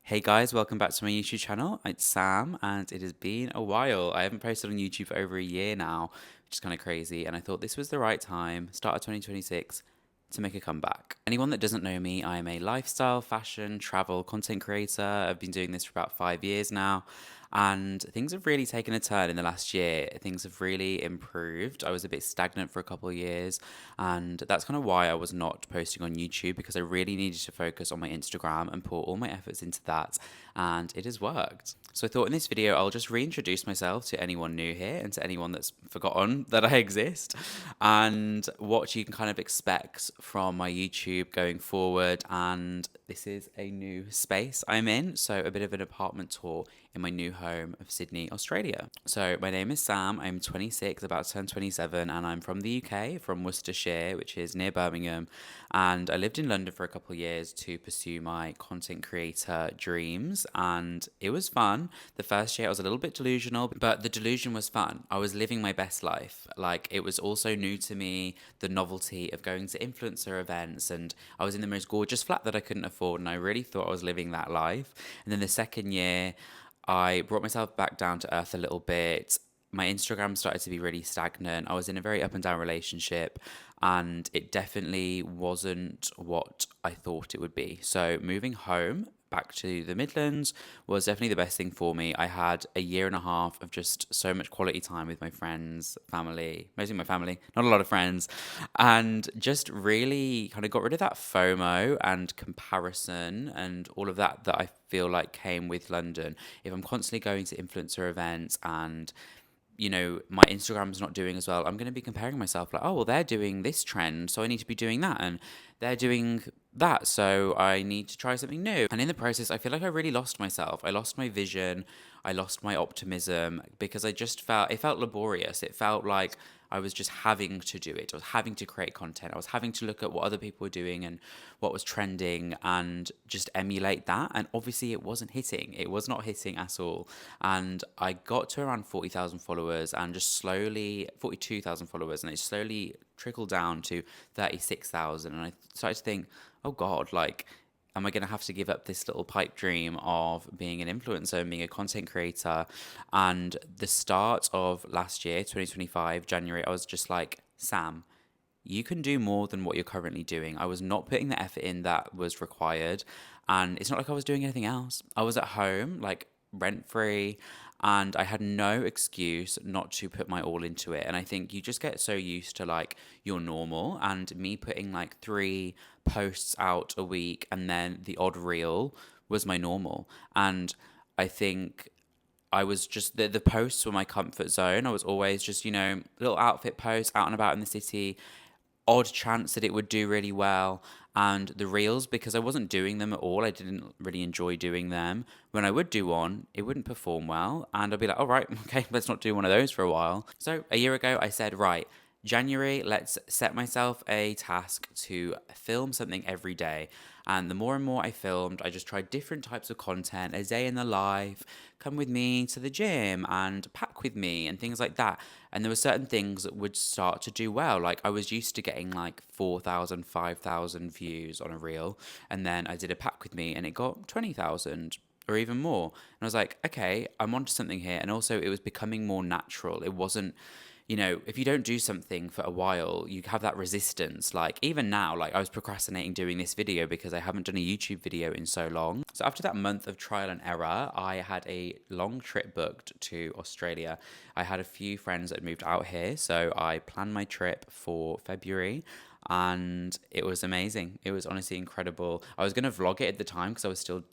Hey guys, welcome back to my YouTube channel. It's Sam, and it has been a while. I haven't posted on YouTube for over a year now, which is kind of crazy. And I thought this was the right time, start of 2026, to make a comeback. Anyone that doesn't know me, I am a lifestyle, fashion, travel content creator. I've been doing this for about 5 years now, and things have really taken a turn in the last year. Things have really improved. I was a bit stagnant for a couple of years, and that's kind of why I was not posting on YouTube because I really needed to focus on my Instagram and pour all my efforts into that, and it has worked. So I thought in this video I'll just reintroduce myself to anyone new here and to anyone that's forgotten that I exist, and what you can kind of expect from my YouTube going forward. And this is a new space I'm in, so a bit of an apartment tour in my new home of Sydney, Australia. So my name is Sam, I'm 26, about to turn 27, and I'm from the UK, from Worcestershire, which is near Birmingham. And I lived in London for a couple of years to pursue my content creator dreams, and it was fun. The first year I was a little bit delusional, but the delusion was fun. I was living my best life. Like, it was also new to me, the novelty of going to influencer events, and I was in the most gorgeous flat that I couldn't afford, and I really thought I was living that life. And then the second year, I brought myself back down to earth a little bit. My Instagram started to be really stagnant. I was in a very up and down relationship, and it definitely wasn't what I thought it would be. So, moving home back to the Midlands was definitely the best thing for me. I had a year and a half of just so much quality time with my friends, family, mostly my family, not a lot of friends, and just really kind of got rid of that FOMO and comparison and all of that I feel like came with London. If I'm constantly going to influencer events and my Instagram's not doing as well, I'm going to be comparing myself like, oh, well, they're doing this trend, so I need to be doing that. And they're doing that, so I need to try something new. And in the process, I feel like I really lost myself. I lost my vision. I lost my optimism because it felt laborious. It felt like I was just having to do it. I was having to create content. I was having to look at what other people were doing and what was trending and just emulate that. And obviously, it wasn't hitting. It was not hitting at all. And I got to around 40,000 followers and just slowly, 42,000 followers, and it slowly trickled down to 36,000. And I started to think, oh God, like, am I going to have to give up this little pipe dream of being an influencer and being a content creator? And the start of last year, 2025, January, I was just like, Sam, you can do more than what you're currently doing. I was not putting the effort in that was required. And it's not like I was doing anything else. I was at home, like rent free, and I had no excuse not to put my all into it. And I think you just get so used to like your normal, and me putting like 3 posts out a week and then the odd reel was my normal. And I think I was just the posts were my comfort zone. I was always just, little outfit posts out and about in the city, odd chance that it would do really well. And the reels, because I wasn't doing them at all, I didn't really enjoy doing them. When I would do one, it wouldn't perform well. And I'd be like, all right, okay, let's not do one of those for a while. So a year ago, I said, right, January, let's set myself a task to film something every day. And the more and more I filmed, I just tried different types of content, a day in the life, come with me to the gym and pack with me and things like that. And there were certain things that would start to do well. Like, I was used to getting like 4,000, 5,000 views on a reel. And then I did a pack with me and it got 20,000 or even more. And I was like, okay, I'm onto something here. And also, it was becoming more natural. It wasn't, if you don't do something for a while, you have that resistance. Like, even now, like, I was procrastinating doing this video because I haven't done a YouTube video in so long. So after that month of trial and error, I had a long trip booked to Australia. I had a few friends that had moved out here, so I planned my trip for February, and it was amazing. It was honestly incredible. I was going to vlog it at the time because I was still,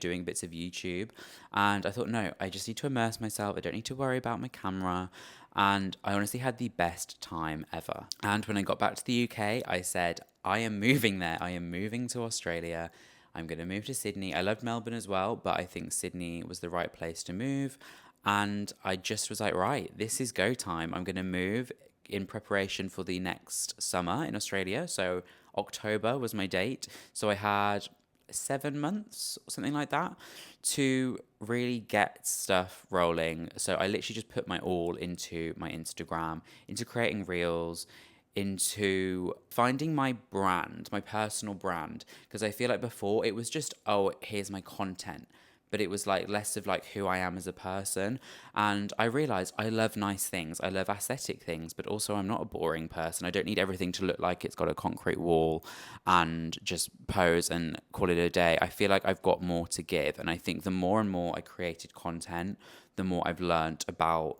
doing bits of YouTube. And I thought, no, I just need to immerse myself. I don't need to worry about my camera. And I honestly had the best time ever. And when I got back to the UK, I said, I am moving there. I am moving to Australia. I'm going to move to Sydney. I loved Melbourne as well, but I think Sydney was the right place to move. And I just was like, right, this is go time. I'm going to move in preparation for the next summer in Australia. So October was my date. So I had 7 months or something like that to really get stuff rolling. So I literally just put my all into my Instagram, into creating reels, into finding my brand, my personal brand. Because I feel like before it was just, oh, here's my content. But it was like less of like who I am as a person. And I realized I love nice things. I love aesthetic things, but also I'm not a boring person. I don't need everything to look like it's got a concrete wall and just pose and call it a day. I feel like I've got more to give. And I think the more and more I created content, the more I've learned about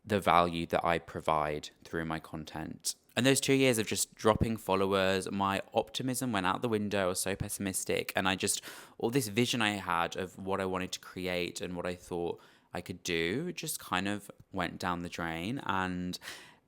the value that I provide through my content. And those 2 years of just dropping followers, my optimism went out the window. I was so pessimistic. And I just, all this vision I had of what I wanted to create and what I thought I could do just kind of went down the drain. And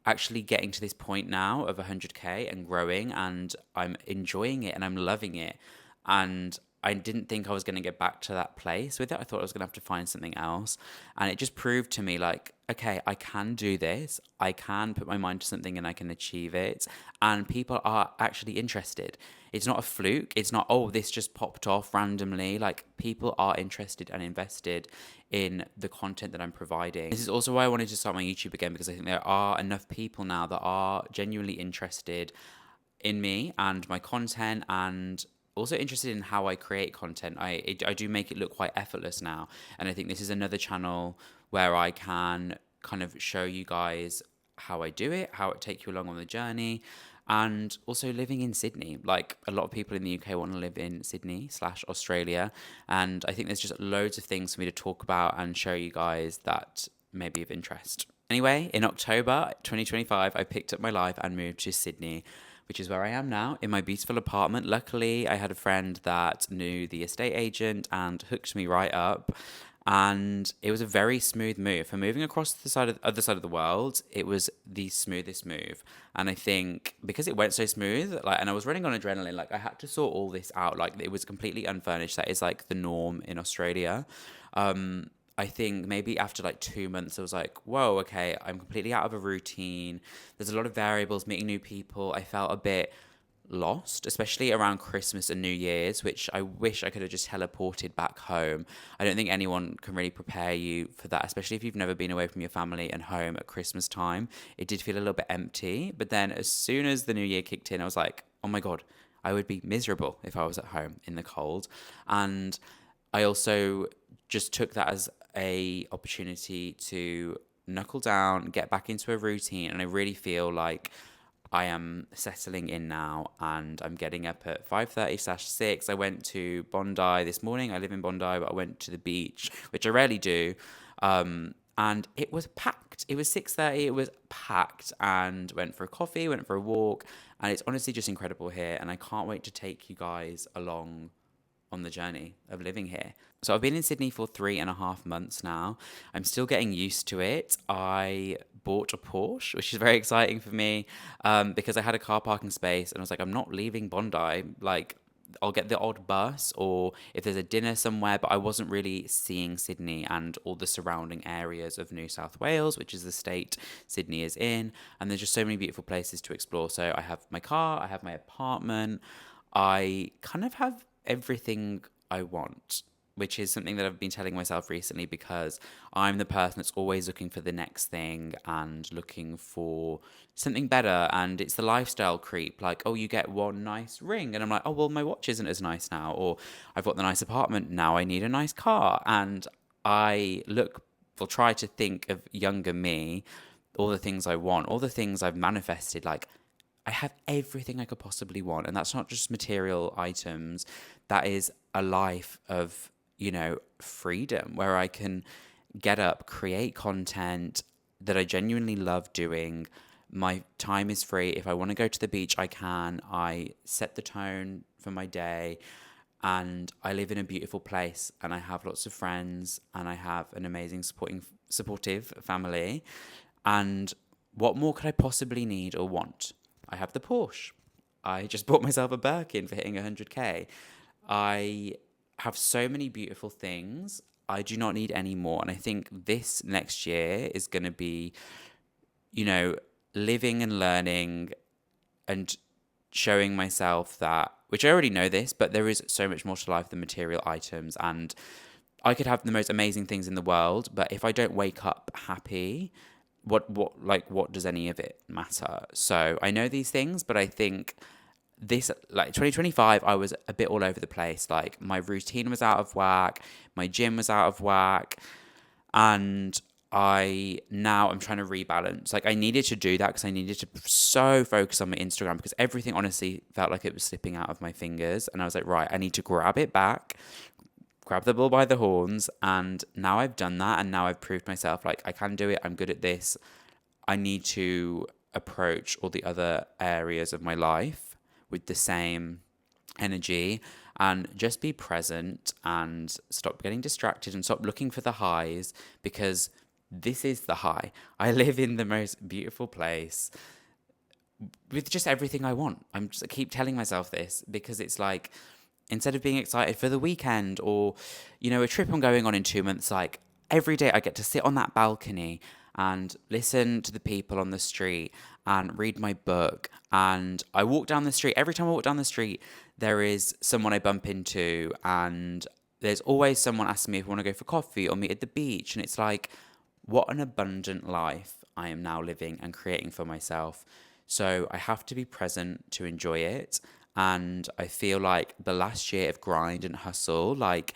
actually getting to this point now of 100K and growing, and I'm enjoying it and I'm loving it. And I didn't think I was going to get back to that place with it. I thought I was going to have to find something else. And it just proved to me like, okay, I can do this. I can put my mind to something and I can achieve it. And people are actually interested. It's not a fluke. It's not, oh, this just popped off randomly. Like, people are interested and invested in the content that I'm providing. This is also why I wanted to start my YouTube again, because I think there are enough people now that are genuinely interested in me and my content, and also interested in how I create content. I do make it look quite effortless now, and I think this is another channel where I can kind of show you guys how I do it, how it take you along on the journey. And also living in Sydney, like a lot of people in the UK want to live in Sydney/Australia, and I think there's just loads of things for me to talk about and show you guys that may be of interest. Anyway, in October 2025, I picked up my life and moved to Sydney, which is where I am now in my beautiful apartment. Luckily, I had a friend that knew the estate agent and hooked me right up. And it was a very smooth move. For moving across the other side of the world, it was the smoothest move. And I think because it went so smooth, like, and I was running on adrenaline, like I had to sort all this out. Like, it was completely unfurnished. That is like the norm in Australia. I think maybe after like 2 months, I was like, whoa, okay, I'm completely out of a routine. There's a lot of variables, meeting new people. I felt a bit lost, especially around Christmas and New Year's, which I wish I could have just teleported back home. I don't think anyone can really prepare you for that, especially if you've never been away from your family and home at Christmas time. It did feel a little bit empty. But then as soon as the new year kicked in, I was like, oh my God, I would be miserable if I was at home in the cold. And I also just took that as a opportunity to knuckle down, get back into a routine. And I really feel like I am settling in now, and I'm getting up at 5:30/6. I went to Bondi this morning. I live in Bondi, but I went to the beach, which I rarely do. And it was packed. It was 6:30. It was packed, and went for a coffee, went for a walk, and it's honestly just incredible here. And I can't wait to take you guys along on the journey of living here. So I've been in Sydney for 3.5 months now. I'm still getting used to it. I bought a Porsche, which is very exciting for me, because I had a car parking space and I was like, I'm not leaving Bondi. Like, I'll get the odd bus or if there's a dinner somewhere, but I wasn't really seeing Sydney and all the surrounding areas of New South Wales, which is the state Sydney is in. And there's just so many beautiful places to explore. So I have my car, I have my apartment. I kind of have everything I want, which is something that I've been telling myself recently, because I'm the person that's always looking for the next thing and looking for something better. And it's the lifestyle creep. Like, oh, you get one nice ring. And I'm like, oh, well, my watch isn't as nice now. Or I've got the nice apartment. Now I need a nice car. And I will try to think of younger me, all the things I want, all the things I've manifested. Like, I have everything I could possibly want. And that's not just material items. That is a life of, freedom, where I can get up, create content that I genuinely love doing. My time is free. If I want to go to the beach, I can. I set the tone for my day, and I live in a beautiful place, and I have lots of friends, and I have an amazing supportive family. And what more could I possibly need or want? I have the Porsche. I just bought myself a Birkin for hitting 100K. I have so many beautiful things. I do not need any more. And I think this next year is going to be, living and learning and showing myself that, which I already know this, but there is so much more to life than material items. And I could have the most amazing things in the world, but if I don't wake up happy, what does any of it matter? So I know these things, but I think this, like 2025, I was a bit all over the place. Like my routine was out of whack, my gym was out of whack, and I'm trying to rebalance. Like I needed to do that because I needed to so focus on my Instagram, because everything honestly felt like it was slipping out of my fingers, and I was like, right, I need to grab it back, grab the bull by the horns. And now I've done that, and now I've proved myself, like I can do it, I'm good at this. I need to approach all the other areas of my life with the same energy, and just be present and stop getting distracted and stop looking for the highs, because this is the high. I live in the most beautiful place with just everything I want. I keep telling myself this, because it's like, instead of being excited for the weekend or, a trip I'm going on in 2 months, like every day I get to sit on that balcony and listen to the people on the street and read my book. And I walk down the street. Every time I walk down the street, there is someone I bump into, and there's always someone asking me if I want to go for coffee or meet at the beach. And it's like, what an abundant life I am now living and creating for myself. So I have to be present to enjoy it. And I feel like the last year of grind and hustle, like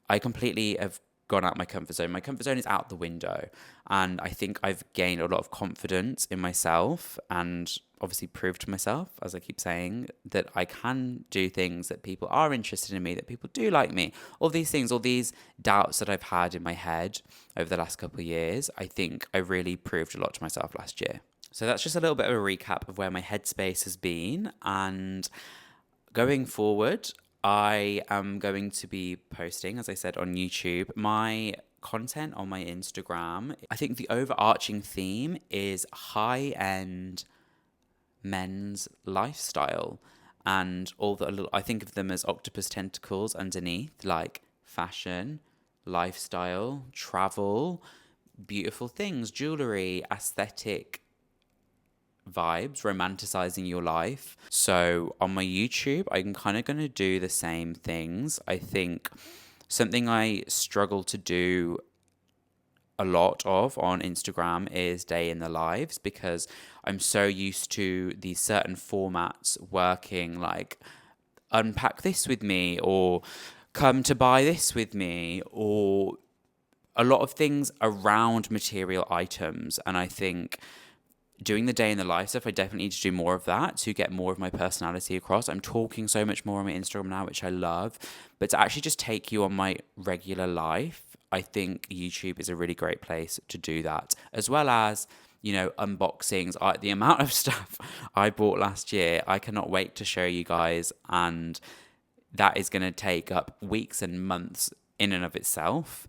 I completely have gone out my comfort zone. My comfort zone is out the window. And I think I've gained a lot of confidence in myself, and obviously proved to myself, as I keep saying, that I can do things, that people are interested in me, that people do like me. All these things, all these doubts that I've had in my head over the last couple of years, I think I really proved a lot to myself last year. So that's just a little bit of a recap of where my headspace has been. And going forward, I am going to be posting, as I said, on YouTube, my content on my Instagram. I think the overarching theme is high end men's lifestyle, and all the little, I think of them as octopus tentacles underneath, like fashion, lifestyle, travel, beautiful things, jewelry, aesthetic vibes, romanticizing your life. So on my YouTube, I'm kind of going to do the same things. I think something I struggle to do a lot of on Instagram is day in the lives, because I'm so used to these certain formats working, like unpack this with me, or come to buy this with me, or a lot of things around material items. And I think doing the day in the life stuff, I definitely need to do more of that to get more of my personality across. I'm talking so much more on my Instagram now, which I love. But to actually just take you on my regular life, I think YouTube is a really great place to do that. As well as, unboxings. The amount of stuff I bought last year, I cannot wait to show you guys. And that is going to take up weeks and months in and of itself.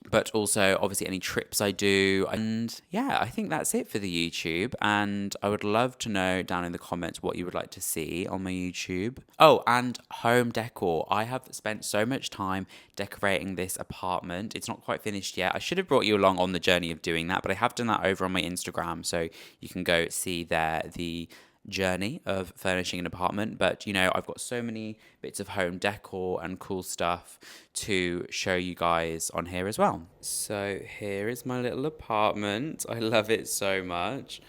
But also, obviously, any trips I do. And yeah, I think that's it for the YouTube. And I would love to know down in the comments what you would like to see on my YouTube. Oh, and home decor. I have spent so much time decorating this apartment. It's not quite finished yet. I should have brought you along on the journey of doing that, but I have done that over on my Instagram. So you can go see there the journey of furnishing an apartment. But I've got so many bits of home decor and cool stuff to show you guys on here as well. So here is my little apartment. I love it so much,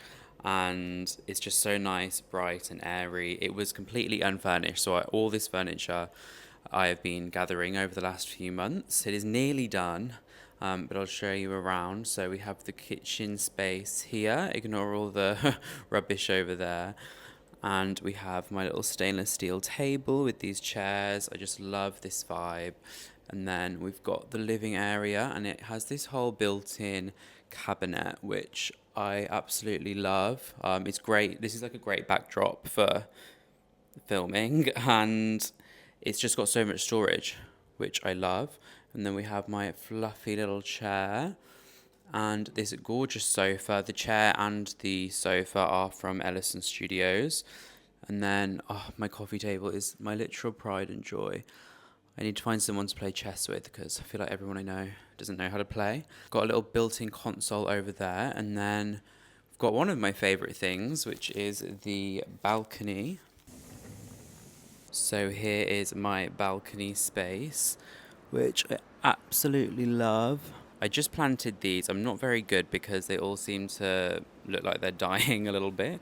and it's just so nice, bright and airy. It was completely unfurnished, so all this furniture I have been gathering over the last few months. It is nearly done. But I'll show you around. So we have the kitchen space here. Ignore all the rubbish over there. And we have my little stainless steel table with these chairs. I just love this vibe. And then we've got the living area, and it has this whole built-in cabinet, which I absolutely love. It's great. This is like a great backdrop for filming, and it's just got so much storage, which I love. And then we have my fluffy little chair and this gorgeous sofa. The chair and the sofa are from Ellison Studios. And then my coffee table is my literal pride and joy. I need to find someone to play chess with, because I feel like everyone I know doesn't know how to play. Got a little built-in console over there. And then I've got one of my favourite things, which is the balcony. So here is my balcony space, which I absolutely love. I just planted these. I'm not very good because they all seem to look like they're dying a little bit.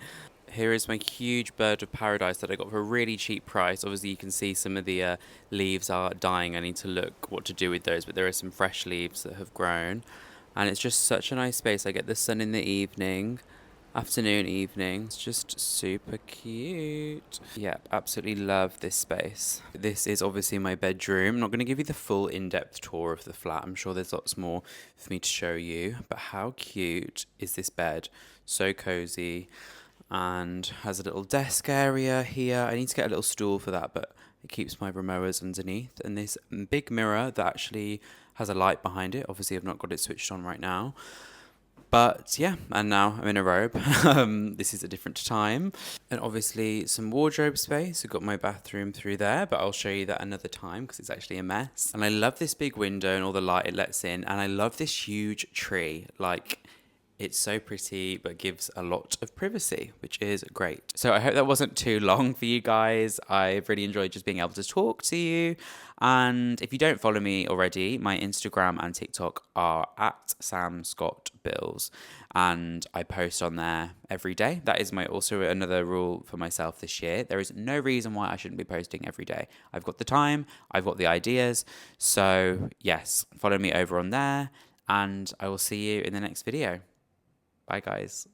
Here is my huge bird of paradise that I got for a really cheap price. Obviously, you can see some of the leaves are dying. I need to look what to do with those, but there are some fresh leaves that have grown. And it's just such a nice space. I get the sun in the evening, afternoon, evening. It's just super cute. Yeah, absolutely love this space. This is obviously my bedroom. I'm not going to give you the full in-depth tour of the flat. I'm sure there's lots more for me to show you. But how cute is this bed? So cozy and has a little desk area here. I need to get a little stool for that, but it keeps my remoras underneath. And this big mirror that actually has a light behind it. Obviously, I've not got it switched on right now. But yeah, and now I'm in a robe. This is a different time. And obviously, some wardrobe space. I've got my bathroom through there, but I'll show you that another time because it's actually a mess. And I love this big window and all the light it lets in. And I love this huge tree. Like, it's so pretty, but gives a lot of privacy, which is great. So I hope that wasn't too long for you guys. I've really enjoyed just being able to talk to you. And if you don't follow me already, my Instagram and TikTok are at Sam Scott Bills. And I post on there every day. That is my also another rule for myself this year. There is no reason why I shouldn't be posting every day. I've got the time, I've got the ideas. So yes, follow me over on there, and I will see you in the next video. Bye, guys.